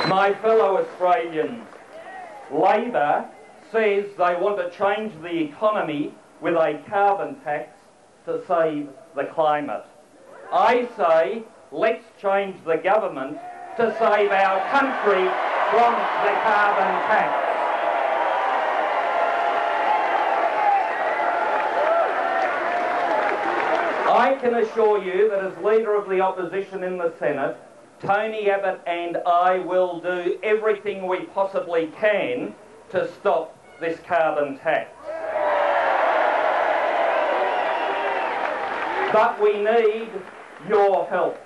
My fellow Australians, Labor says they want to change the economy with a carbon tax to save the climate. I say, let's change the government to save our country from the carbon tax. I can assure you that as Leader of the Opposition in the Senate, Tony Abbott and I will do everything we possibly can to stop this carbon tax. But we need your help.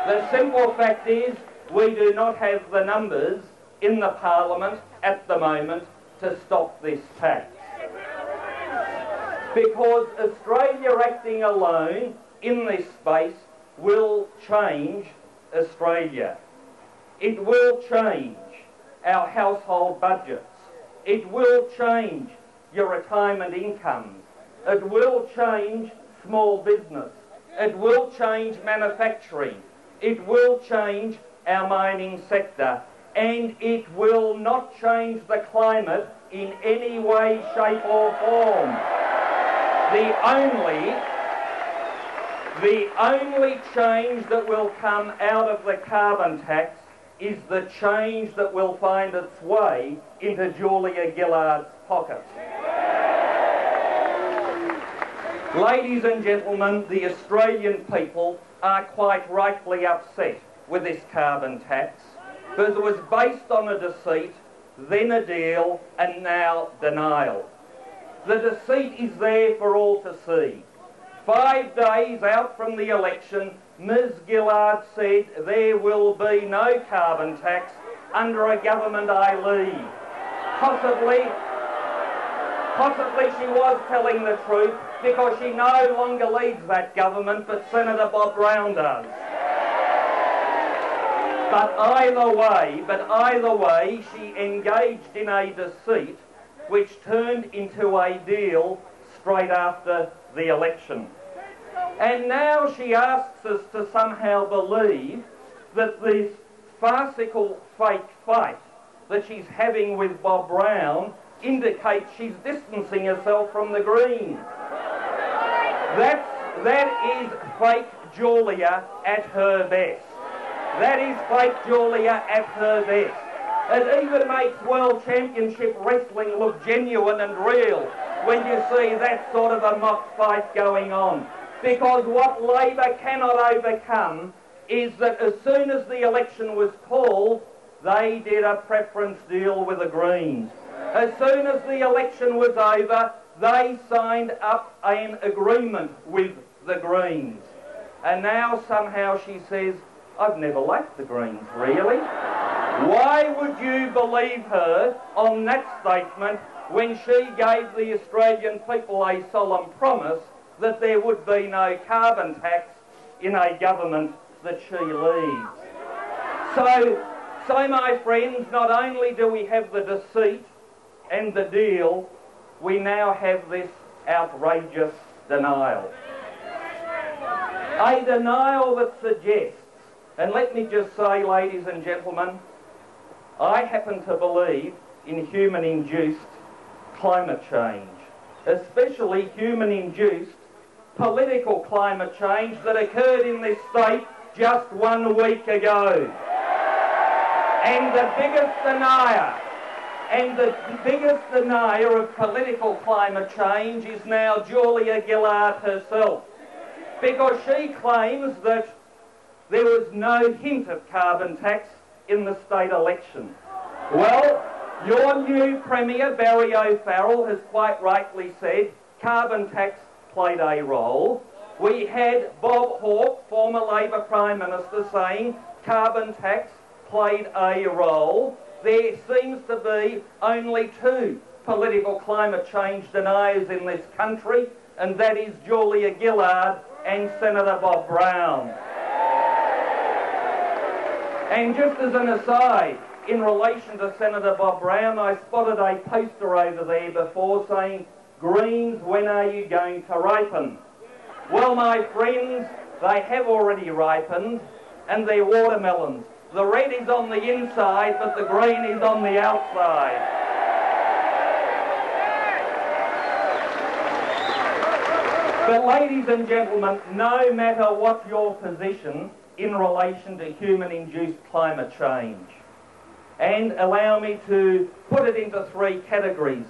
The simple fact is we do not have the numbers in the Parliament at the moment to stop this tax. Because Australia acting alone in this space will change Australia. It will change our household budgets. It will change your retirement incomes. It will change small business. It will change manufacturing. It will change our mining sector. And it will not change the climate in any way, shape or form. The only change that will come out of the carbon tax is the change that will find its way into Julia Gillard's pocket. Ladies and gentlemen, the Australian people are quite rightly upset with this carbon tax because it was based on a deceit, then a deal, and now denial. The deceit is there for all to see. 5 days out from the election, Ms Gillard said there will be no carbon tax under a government I lead. Possibly she was telling the truth because she no longer leads that government, but Senator Bob Brown does. But either way, she engaged in a deceit which turned into a deal straight after the election. And now she asks us to somehow believe that this farcical fake fight that she's having with Bob Brown indicates she's distancing herself from the Greens. That is fake Julia at her best. That is fake Julia at her best. It even makes World Championship Wrestling look genuine and real when you see that sort of a mock fight going on. Because what Labor cannot overcome is that as soon as the election was called, they did a preference deal with the Greens. As soon as the election was over, they signed up an agreement with the Greens. And now somehow she says, I've never liked the Greens, really. Why would you believe her on that statement when she gave the Australian people a solemn promise that there would be no carbon tax in a government that she leads? So my friends, not only do we have the deceit and the deal, we now have this outrageous denial. A denial that suggests, and let me just say, ladies and gentlemen, I happen to believe in human-induced climate change, especially human-induced political climate change that occurred in this state just 1 week ago. And the biggest denier of political climate change is now Julia Gillard herself, because she claims that there was no hint of carbon tax in the state election. Well, your new Premier, Barry O'Farrell, has quite rightly said carbon tax played a role. We had Bob Hawke, former Labor Prime Minister, saying carbon tax played a role. There seems to be only 2 political climate change deniers in this country, and that is Julia Gillard and Senator Bob Brown. And just as an aside, in relation to Senator Bob Brown, I spotted a poster over there before saying, Greens, when are you going to ripen? Well, my friends, they have already ripened, and they're watermelons. The red is on the inside, but the green is on the outside. But ladies and gentlemen, no matter what your position in relation to human-induced climate change, and allow me to put it into three categories.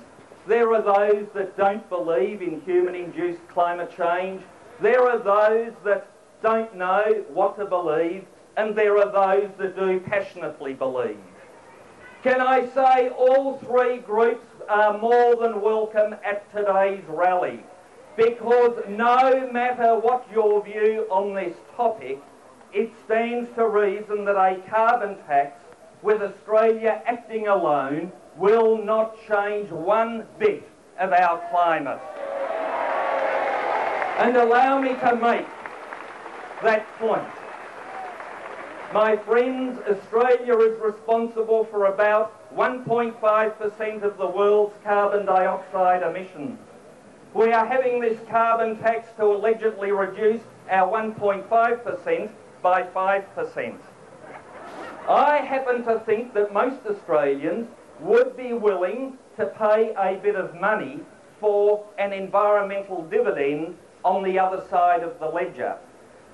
There are those that don't believe in human-induced climate change, there are those that don't know what to believe, and there are those that do passionately believe. Can I say all three groups are more than welcome at today's rally, because no matter what your view on this topic, it stands to reason that a carbon tax with Australia acting alone will not change one bit of our climate. And allow me to make that point. My friends, Australia is responsible for about 1.5% of the world's carbon dioxide emissions. We are having this carbon tax to allegedly reduce our 1.5% by 5%. I happen to think that most Australians would be willing to pay a bit of money for an environmental dividend on the other side of the ledger.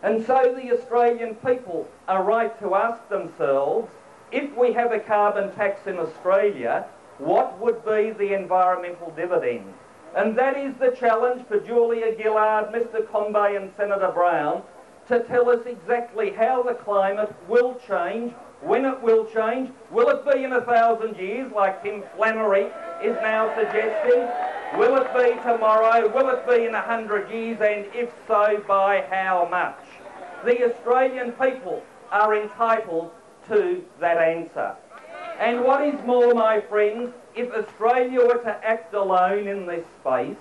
And so the Australian people are right to ask themselves, if we have a carbon tax in Australia, what would be the environmental dividend? And that is the challenge for Julia Gillard, Mr Combet and Senator Brown to tell us exactly how the climate will change, when it will change. Will it be in 1,000 years, like Tim Flannery is now suggesting? Will it be tomorrow? Will it be in 100 years? And if so, by how much? The Australian people are entitled to that answer. And what is more, my friends, if Australia were to act alone in this space,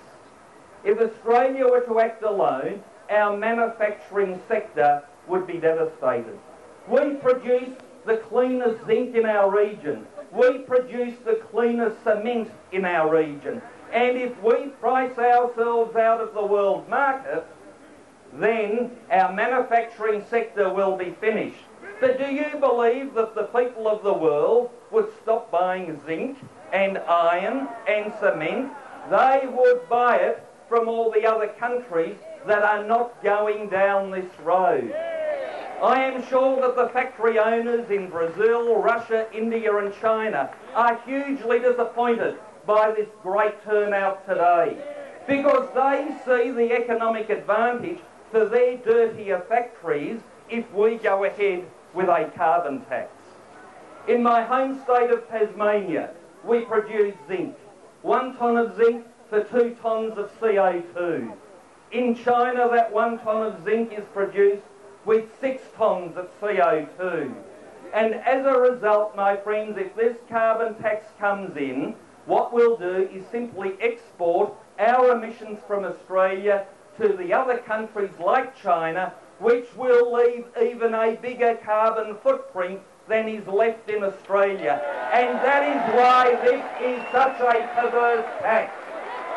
if Australia were to act alone, our manufacturing sector would be devastated. We produce the cleanest zinc in our region. We produce the cleanest cement in our region. And if we price ourselves out of the world market, then our manufacturing sector will be finished. But do you believe that the people of the world would stop buying zinc and iron and cement? They would buy it from all the other countries that are not going down this road. I am sure that the factory owners in Brazil, Russia, India and China are hugely disappointed by this great turnout today, because they see the economic advantage for their dirtier factories if we go ahead with a carbon tax. In my home state of Tasmania, we produce zinc. 1 tonne of zinc for 2 tonnes of CO2. In China, that 1 tonne of zinc is produced with 6 tonnes of CO2. And as a result, my friends, if this carbon tax comes in, what we'll do is simply export our emissions from Australia to the other countries like China, which will leave even a bigger carbon footprint than is left in Australia. And that is why this is such a perverse tax.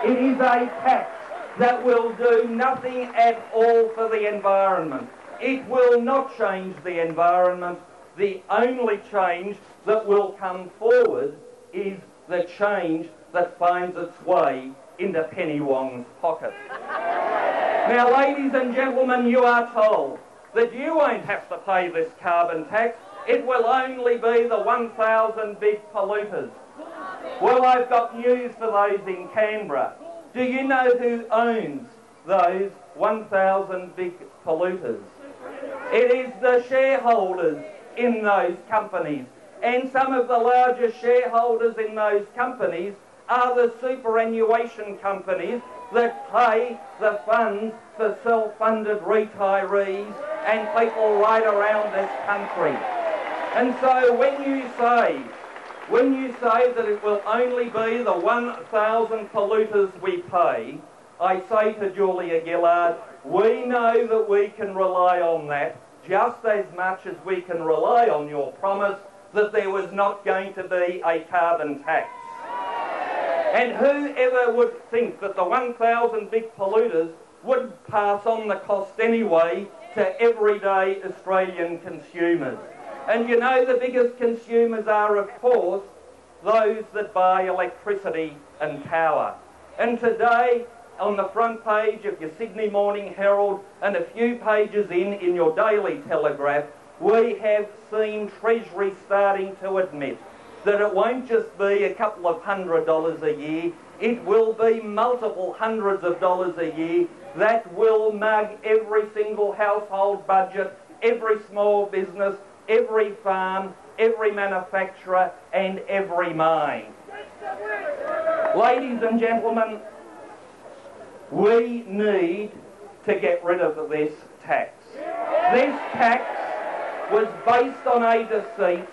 It is a tax that will do nothing at all for the environment. It will not change the environment. The only change that will come forward is the change that finds its way into Penny Wong's pocket. Now, ladies and gentlemen, you are told that you won't have to pay this carbon tax. It will only be the 1,000 big polluters. Well, I've got news for those in Canberra. Do you know who owns those 1,000 big polluters? It is the shareholders in those companies. And some of the largest shareholders in those companies are the superannuation companies that pay the funds for self-funded retirees and people right around this country. And so when you say that it will only be the 1,000 polluters we pay, I say to Julia Gillard, we know that we can rely on that just as much as we can rely on your promise that there was not going to be a carbon tax. And whoever would think that the 1,000 big polluters would pass on the cost anyway to everyday Australian consumers? And you know the biggest consumers are, of course, those that buy electricity and power. And today, on the front page of your Sydney Morning Herald and a few pages in your Daily Telegraph, we have seen Treasury starting to admit that it won't just be a couple of $100 a year, it will be multiple hundreds of dollars a year that will mug every single household budget, every small business, every farm, every manufacturer and every mine. Ladies and gentlemen, we need to get rid of this tax. This tax was based on a deceit,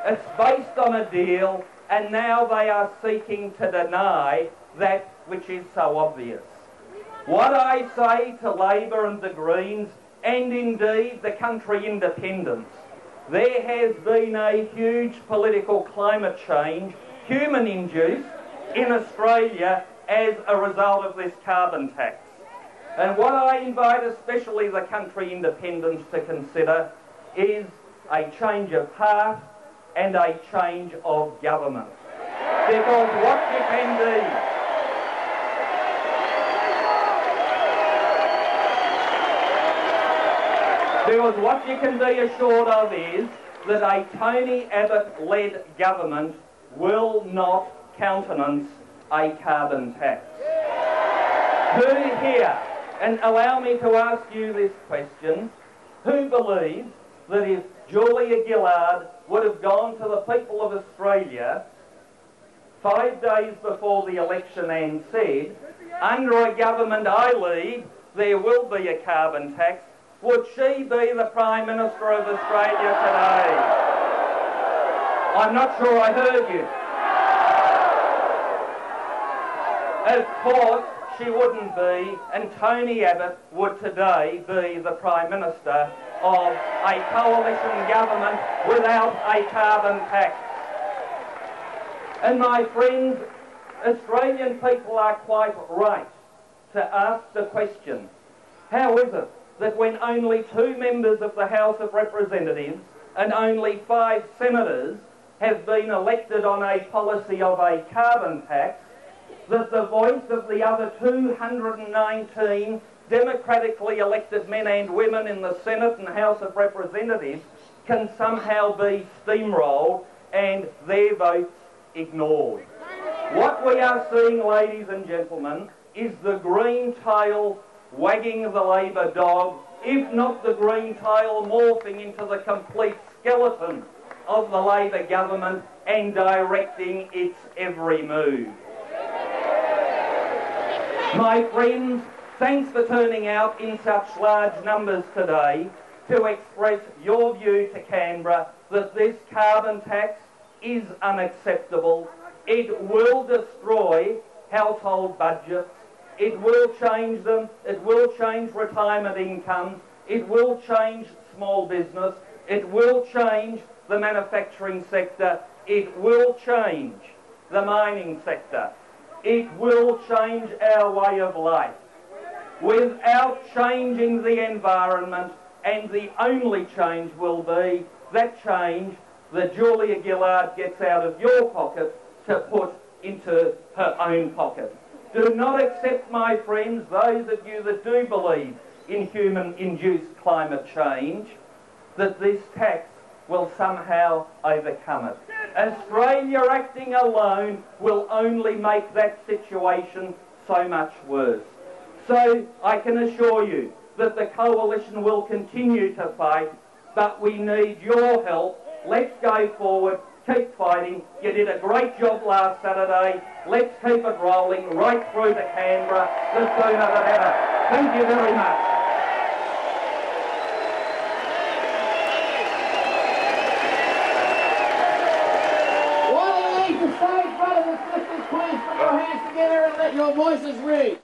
it's based on a deal, and now they are seeking to deny that which is so obvious. What I say to Labor and the Greens, and indeed the country independents, there has been a huge political climate change, human-induced, in Australia as a result of this carbon tax. And what I invite especially the country independents to consider is a change of heart and a change of government. Because what you can do, because what you can be assured of is that a Tony Abbott-led government will not countenance a carbon tax. Who here, and allow me to ask you this question, who believes that if Julia Gillard would have gone to the people of Australia 5 days before the election and said, under a government I lead, there will be a carbon tax, would she be the Prime Minister of Australia today? I'm not sure I heard you. Of course, she wouldn't be, and Tony Abbott would today be the Prime Minister of a coalition government without a carbon tax. And my friends, Australian people are quite right to ask the question, how is it that when only 2 members of the House of Representatives and only 5 senators have been elected on a policy of a carbon tax, that the voice of the other 219 democratically elected men and women in the Senate and House of Representatives can somehow be steamrolled and their votes ignored? What we are seeing, ladies and gentlemen, is the green tail wagging the Labor dog, if not the green tail morphing into the complete skeleton of the Labor government and directing its every move. My friends, thanks for turning out in such large numbers today to express your view to Canberra that this carbon tax is unacceptable. It will destroy household budgets. It will change them. It will change retirement incomes. It will change small business. It will change the manufacturing sector. It will change the mining sector. It will change our way of life. Without changing the environment, and the only change will be that change that Julia Gillard gets out of your pocket to put into her own pocket. Do not accept, my friends, those of you that do believe in human-induced climate change, that this tax will somehow overcome it. Australia acting alone will only make that situation so much worse. So I can assure you that the coalition will continue to fight, but we need your help. Let's go forward, keep fighting. You did a great job last Saturday. Let's keep it rolling right through to Canberra, the sooner the better. Thank you very much. Brothers and sisters, please put your hands together and let your voices ring.